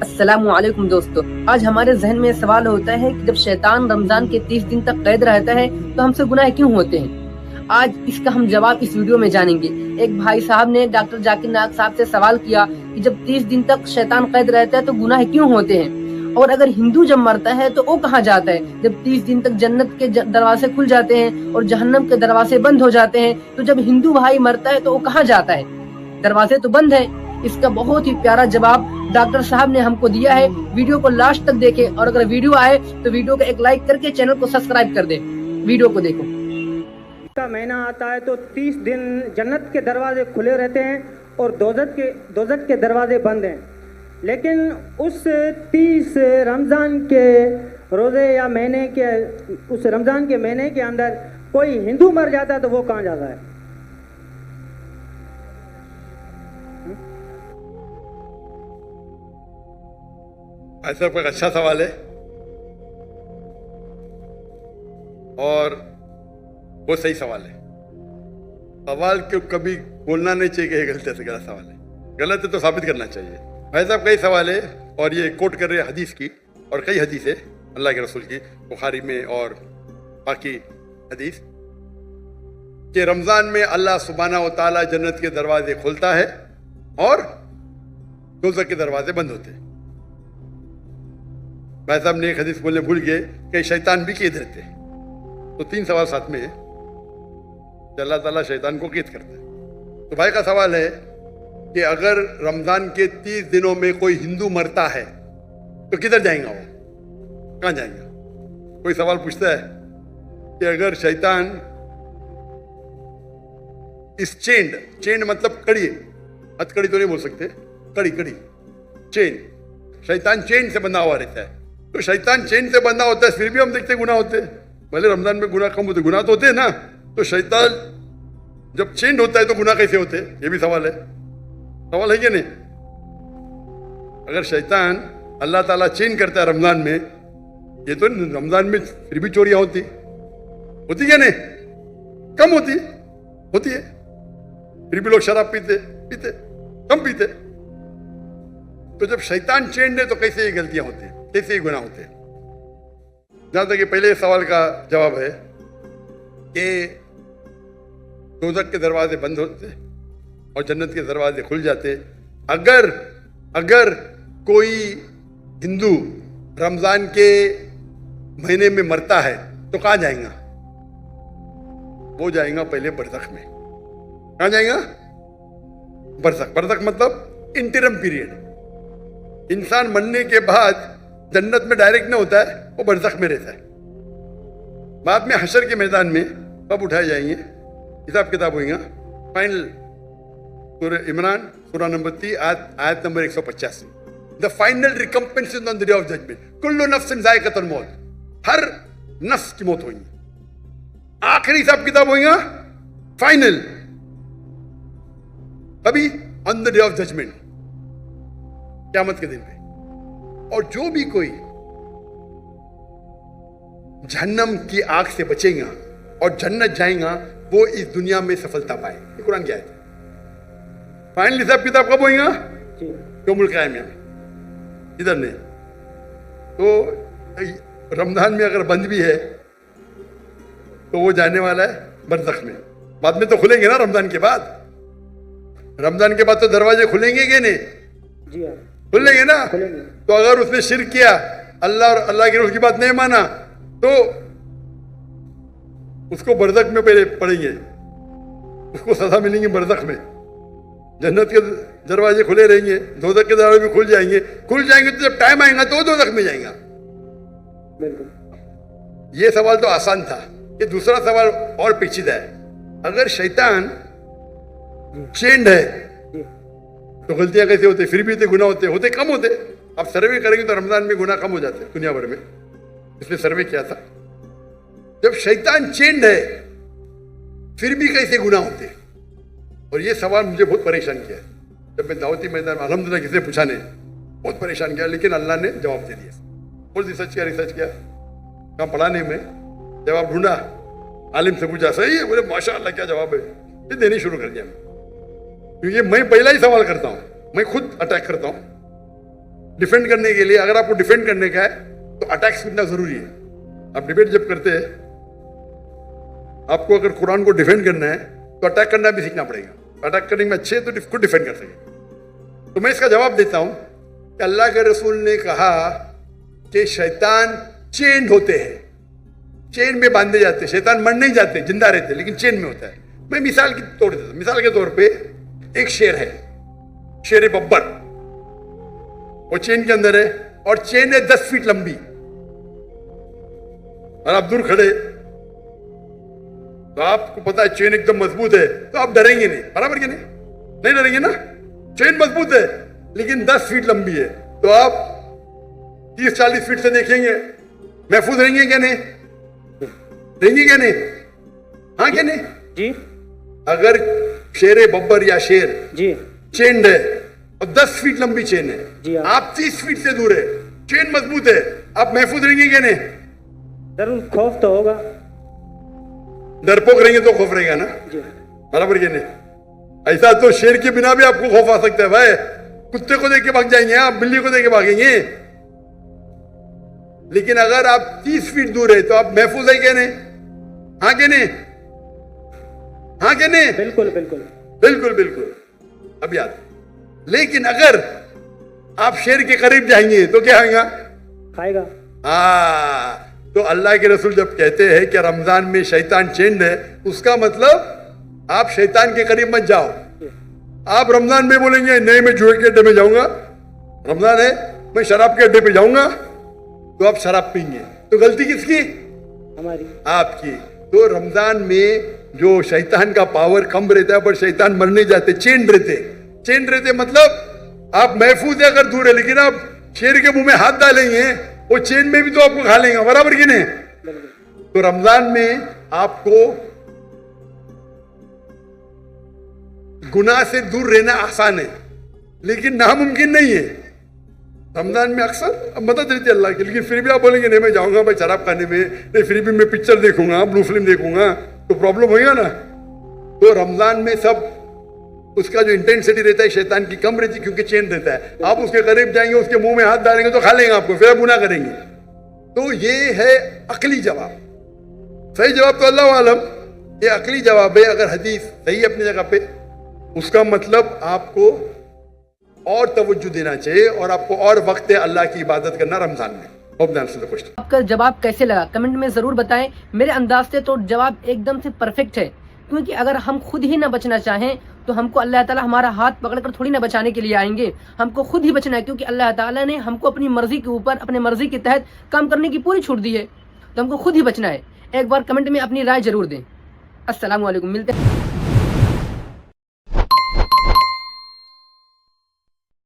अस्सलाम वालेकुम दोस्तों, आज हमारे जहन में सवाल होता है कि जब शैतान रमजान के 30 दिन तक कैद रहता है तो हमसे गुनाह क्यों होते हैं। आज इसका हम जवाब इस वीडियो में जानेंगे। एक भाई साहब ने डॉक्टर जाकिर नायक साहब से सवाल किया कि जब 30 दिन तक शैतान कैद रहता है तो गुनाह क्यों होते हैं, और अगर हिंदू जब मरता है तो वो कहाँ जाता है। जब 30 दिन तक जन्नत के दरवाजे खुल जाते हैं और जहन्नम के दरवाजे बंद हो जाते हैं, तो जब हिंदू भाई मरता है तो वो कहाँ जाता है। दरवाजे तो बंद है। इसका बहुत ही प्यारा जवाब डॉक्टर साहब ने हमको दिया है। वीडियो को लास्ट तक देखें, और अगर वीडियो आए तो वीडियो को एक लाइक करके चैनल को सब्सक्राइब कर दें। वीडियो को देखो। का महीना आता है तो 30 दिन जन्नत के दरवाजे खुले रहते हैं और दोजख के दरवाजे बंद हैं। लेकिन उस 30 रमज़ान के रोज़े या महीने के उस रमज़ान के महीने के अंदर कोई हिंदू मर जाता है तो वो कहाँ जाता है। ऐसा कोई अच्छा सवाल है और वो सही सवाल है। सवाल क्यों कभी बोलना नहीं चाहिए कि ये गलत से गलत सवाल है, गलत है तो साबित करना चाहिए। भाई साहब कई सवाल है और ये कोट कर रहे हैं हदीस की, और कई हदीस है अल्लाह के रसूल की, बुखारी में और बाकी हदीस कि रमज़ान में अल्लाह सुब्हानहू व तआला जन्नत के दरवाजे खोलता है और दोज़ख के दरवाजे बंद होते हैं। भाई साहब ने एक हदीस बोलने भूल गए कि शैतान भी कैद रहते हैं। तो 3 सवाल साथ में है कि अल्लाह ताला शैतान को कैद करता है। तो भाई का सवाल है कि अगर रमज़ान के 30 दिनों में कोई हिंदू मरता है तो किधर जाएगा, वो कहाँ जाएगा। कोई सवाल पूछता है कि अगर शैतान इस चेंड मतलब कड़ी, हथकड़ी तो नहीं बोल सकते, कड़ी चेन, शैतान चेन से बंधा हुआ रहता है। तो शैतान चेन से बंधा होता है, फिर भी हम देखते गुनाह होते हैं। भले रमजान में गुनाह कम होते, गुनाह तो होते हैं ना। तो शैतान जब चेंड होता है तो गुनाह कैसे होते हैं, ये भी सवाल है कि नहीं। अगर शैतान अल्लाह ताला चेंज करता है रमजान में, ये तो रमजान में फिर भी चोरियां होती क्या नहीं, कम होती है, फिर भी लोग शराब पीते कम पीते। तो जब शैतान चेंज है तो कैसे ये गलतियां होती हैं, कैसे ये गुनाह होते हैं। जहां तक कि पहले सवाल का जवाब है कि दोज़ख के दरवाजे बंद होते और जन्नत के दरवाजे खुल जाते। अगर कोई हिंदू रमजान के महीने में मरता है तो कहाँ जाएगा, वो जाएगा पहले बरज़ख में। कहाँ जाएगा, बरज़ख मतलब इंटरम पीरियड। इंसान मरने के बाद जन्नत में डायरेक्ट नहीं होता है, वो बरज़ख में रहता है। बाद में हशर के मैदान में कब उठाए जाएंगे, हिसाब किताब होगा। फाइनल सूरह इमरान सूरह नंबर 3 आयत number 185। The final recompense on the day of judgment, कुल्लु नफ्सिन ज़ाइक़तुल मौत, हर नफ्स की मौत होगी। आखिरी हिसाब किताब होगा फाइनल, कभी on the day of judgement, क़यामत के दिन पे। और जो भी कोई जहन्नम की आग से बचेगा और जन्नत जाएगा, वो इस दुनिया में सफलता पाए। ये कुरान की आयत है। फाइनल हिसाब किताब कब होगा, यौमुल क़यामा में, इधर नहीं। तो रमजान में अगर बंद भी है तो वो जाने वाला है बरज़ख में। बाद में तो खुलेंगे ना, रमजान के बाद तो दरवाजे खुलेंगे कि नहीं, जी हाँ खुलेंगे ना। खुलेंगे। तो अगर उसने शिर्क किया, अल्लाह और अल्लाह की रसूल की बात नहीं माना, तो उसको बरज़ख में पहले पड़ेंगे, उसको सजा मिलेंगी बरज़ख में। जन्नत के दरवाजे खुले रहेंगे, दोज़ख के दरवाजे भी खुल जाएंगे तो जब टाइम आएगा तो दोज़ख में जाएगा। बिल्कुल। ये सवाल तो आसान था। ये दूसरा सवाल और पेचीदा है। अगर शैतान चेंड है तो गलतियां कैसे होते, फिर भी गुनाह होते कम होते। आप सर्वे करेंगे तो रमजान में गुनाह कम हो जाते दुनिया भर में। इसने सर्वे किया था, जब शैतान चेंड है फिर भी कैसे गुनाह होते। और ये सवाल मुझे बहुत परेशान किया है। जब मैं दावती मैदान में अल्हम्दुलिल्लाह किसी पूछा नहीं, बहुत परेशान किया, लेकिन अल्लाह ने जवाब दे दिया। बहुत रिसर्च किया कहाँ पढ़ाने में, जवाब ढूंढा, आलिम से पूछा, सही है, बोले माशाअल्लाह क्या जवाब है। ये देनी शुरू कर दिया। क्योंकि मैं पहला ही सवाल करता हूँ, मैं खुद अटैक करता हूँ। डिफेंड करने के लिए, अगर आपको डिफेंड करने का है तो अटैक सीखना जरूरी है। आप डिबेट जब करते हैं, आपको अगर कुरान को डिफेंड करना है तो अटैक करना भी सीखना पड़ेगा। अटैक करने में अच्छे तो खुद डिफेंड कर सके। तो मैं इसका जवाब देता हूं कि अल्लाह के रसूल ने कहा कि शैतान चेन होते हैं, चेन में बांधे जाते हैं। शैतान मर नहीं जाते, जिंदा रहते, लेकिन चेन में होता है। मैं मिसाल की तोड़ देता हूं। मिसाल के तौर पे एक शेर है, शेर बब्बर, वो चेन के अंदर है और चेन है 10 फीट लंबी, और आप दूर खड़े तो आपको पता है चेन एकदम मजबूत है, तो आप डरेंगे नहीं, बराबर के नहीं डरेंगे ना। चेन मजबूत है लेकिन 10 फीट लंबी है, तो आप 30-40 फीट से देखेंगे, महफूज रहेंगे क्या नहीं? रहेंगे क्या नहीं? हाँ क्या नहीं? जी अगर शेर बब्बर या शेर जी चेन है और 10 फीट लंबी चेन है, जी हाँ। आप 30 फीट से दूर है, चेन मजबूत है, आप महफूज रहेंगे क्या नहीं? जरूर खौफ तो होगा। डरपोक रहेंगे तो खौफ रहेगा ना, जी बराबर के नहीं? ऐसा तो शेर के बिना भी आपको खौफ आ सकता है भाई। कुत्ते को देख के भाग जाएंगे आप, बिल्ली को देख के भागेंगे, लेकिन अगर आप 30 फीट दूर है तो आप महफूज है क्या नहीं? हाँ क्या नहीं? हाँ क्या नहीं? बिल्कुल बिल्कुल बिल्कुल बिल्कुल। अब याद, लेकिन अगर आप शेर के करीब जाएंगे तो क्या होगा? खाएगा। हाँ, तो अल्लाह के रसूल जब कहते हैं कि रमजान में शैतान चेंड है, उसका मतलब आप शैतान के करीब मत जाओ। आप रमजान में बोलेंगे नहीं मैं जुए के अड्डे में जाऊंगा, रमजान है मैं शराब के अड्डे पे जाऊंगा, तो आप शराब पीएंगे, तो गलती किसकी? हमारी। आपकी। तो रमजान में जो शैतान का पावर कम रहता है, पर शैतान मर नहीं जाते, चेंड रहते। चेंड रहते मतलब आप महफूज है अगर दूर है, लेकिन आप शेर के मुंह में हाथ डालेंगे वो चेन में भी तो आपको खा लेंगे, बराबर की नहीं? तो रमजान में आपको गुनाह से दूर रहना आसान है, लेकिन नामुमकिन नहीं है। रमजान में अक्सर मदद रहती है अल्लाह की, लेकिन फिर भी आप बोलेंगे नहीं मैं जाऊंगा भाई शराब खाने में, नहीं फिर भी मैं पिक्चर देखूंगा, ब्लू फिल्म देखूंगा, तो प्रॉब्लम होगा ना। तो रमजान में सब उसका जो इंटेंसिटी रहता है शैतान की कम रहती है, क्योंकि चेन रहता है। आप उसके करीब जाएंगे, उसके मुंह में हाथ डालेंगे तो खा लेंगे आपको, फिर आप गुनाह करेंगे। तो ये है अकली जवाब। सही जवाब तो अल्लाह आलम, ये अकली जवाब है। अगर हदीस सही है अपनी जगह पे, उसका मतलब आपको और तवज्जो देना चाहिए और आपको और वक्त है अल्लाह की इबादत करना रमजान में। आपका जवाब कैसे लगा कमेंट में जरूर बताएं। मेरे अंदाज से तो जवाब एकदम से परफेक्ट है, क्योंकि अगर हम खुद ही ना बचना चाहें तो हमको अल्लाह ताला हमारा हाथ पकड़कर थोड़ी ना बचाने के लिए आएंगे। हमको खुद ही बचना है, क्योंकि अल्लाह ताला ने हमको अपनी मर्जी के ऊपर, अपने मर्जी के तहत काम करने की पूरी छूट दी है, तो हमको खुद ही बचना है। एक बार कमेंट में अपनी राय जरूर दें। अस्सलाम वालेकुम, मिलते हैं।